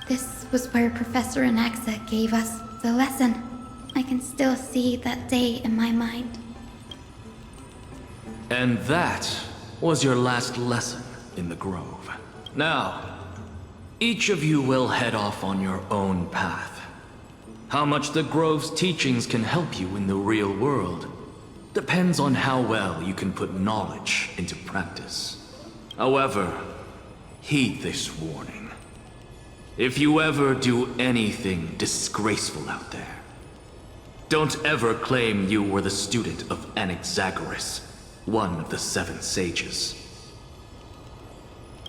This was where Professor Anaxa gave us the lesson. I can still see that day in my mind. And that was your last lesson in the Grove. Now, each of you will head off on your own path. How much the Grove's teachings can help you in the real world depends on how well you can put knowledge into practice. However, heed this warning. If you ever do anything disgraceful out there, don't ever claim you were the student of Anaxagoras, one of the 7 sages.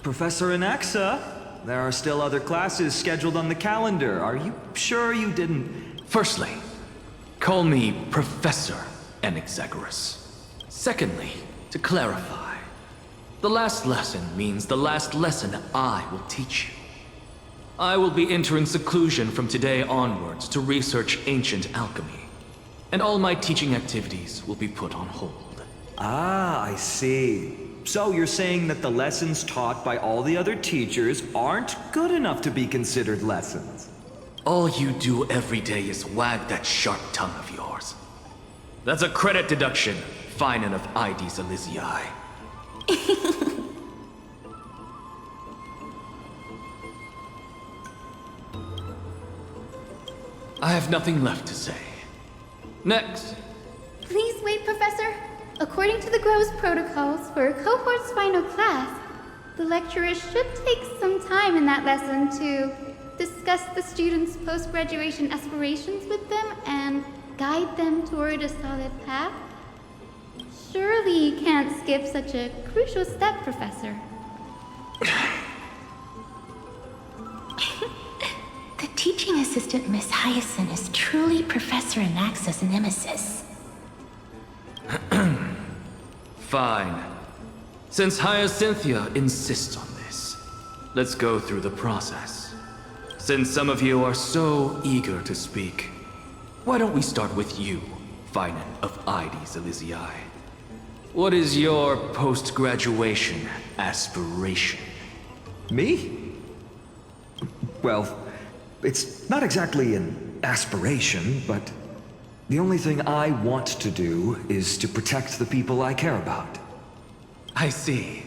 Professor Anaxa, there are still other classes scheduled on the calendar. Are you sure you didn't... Firstly, call me Professor Anaxagoras. Secondly, to clarify, the last lesson means the last lesson I will teach you. I will be entering seclusion from today onwards to research ancient alchemy, and all my teaching activities will be put on hold. Ah, I see. So you're saying that the lessons taught by all the other teachers aren't good enough to be considered lessons? All you do every day is wag that sharp tongue of yours. That's a credit deduction, Phainon of Ides Elysiae. I have nothing left to say. Next. Please wait, Professor. According to the Grove's protocols for a cohort's final class, the lecturer should take some time in that lesson to discuss the students' post-graduation aspirations with them and guide them toward a solid path. Surely you can't skip such a crucial step, Professor. The teaching assistant, Miss Hyacine, is truly Professor Anaxa's nemesis. Fine. Since Hyacinthia insists on this, let's go through the process. Since some of you are so eager to speak, why don't we start with you, Phainon of Ides Elysiae? What is your post-graduation aspiration? Me? Well, it's not exactly an aspiration, but the only thing I want to do is to protect the people I care about. I see.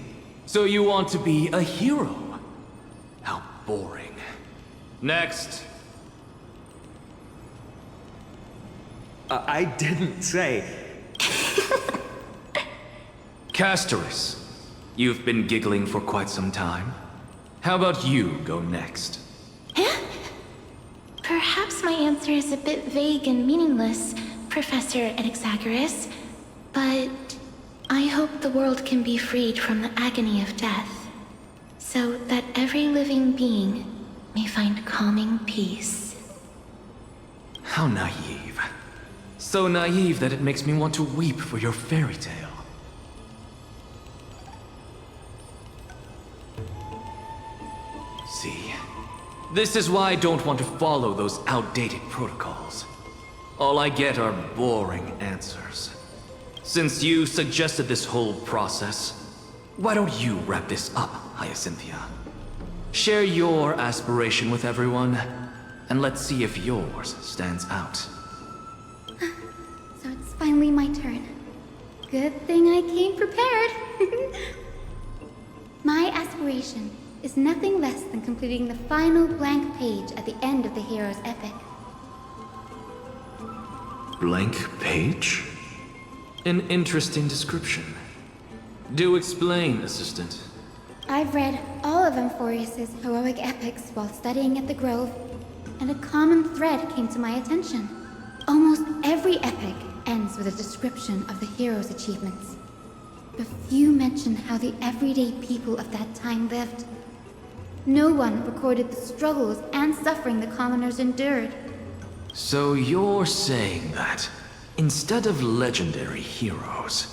So you want to be a hero? How boring. Next. I didn't say... Castorice, you've been giggling for quite some time. How about you go next? Perhaps my answer is a bit vague and meaningless, Professor Anaxagoras, but I hope the world can be freed from the agony of death, so that every living being may find calming peace. How naive. So naive that it makes me want to weep for your fairy tale. See, this is why I don't want to follow those outdated protocols. All I get are boring answers. Since you suggested this whole process, why don't you wrap this up, Hyacinthia? Share your aspiration with everyone, and let's see if yours stands out. So it's finally my turn. Good thing I came prepared. My aspiration is nothing less than completing the final blank page at the end of the hero's epic. Blank page? An interesting description. Do explain, Assistant. I've read all of Amphoreus' heroic epics while studying at the Grove, and a common thread came to my attention. Almost every epic ends with a description of the hero's achievements. But few mention how the everyday people of that time lived. No one recorded the struggles and suffering the commoners endured. So you're saying that, instead of legendary heroes,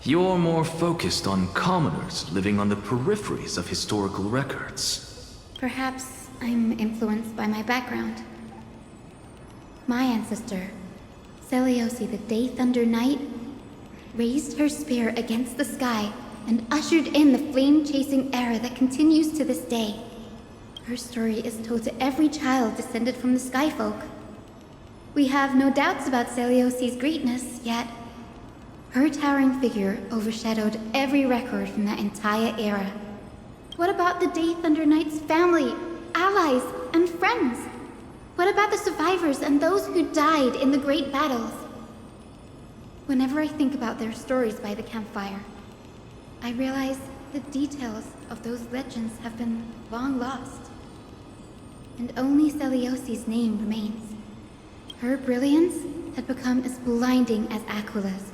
you're more focused on commoners living on the peripheries of historical records. Perhaps I'm influenced by my background. My ancestor, Seleuci the Day Thunder Knight, raised her spear against the sky and ushered in the flame-chasing era that continues to this day. Her story is told to every child descended from the Skyfolk. We have no doubts about Celiosi's greatness, yet her towering figure overshadowed every record from that entire era. What about the Day Thunder Knight's family, allies, and friends? What about the survivors and those who died in the great battles? Whenever I think about their stories by the campfire, I realize the details of those legends have been long lost. And only Celiosi's name remains. Her brilliance had become as blinding as Aquila's,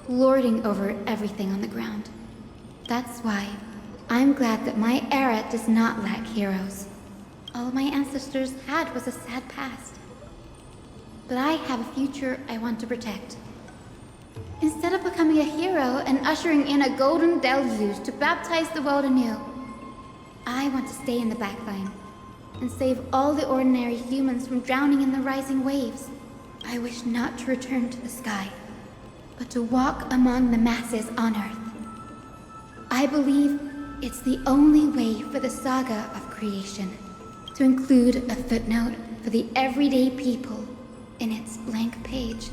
lording over everything on the ground. That's why I'm glad that my era does not lack heroes. All my ancestors had was a sad past. But I have a future I want to protect. Instead of becoming a hero and ushering in a golden deluge to baptize the world anew, I want to stay in the backline and save all the ordinary humans from drowning in the rising waves. I wish not to return to the sky, but to walk among the masses on Earth. I believe it's the only way for the saga of creation to include a footnote for the everyday people in its blank page.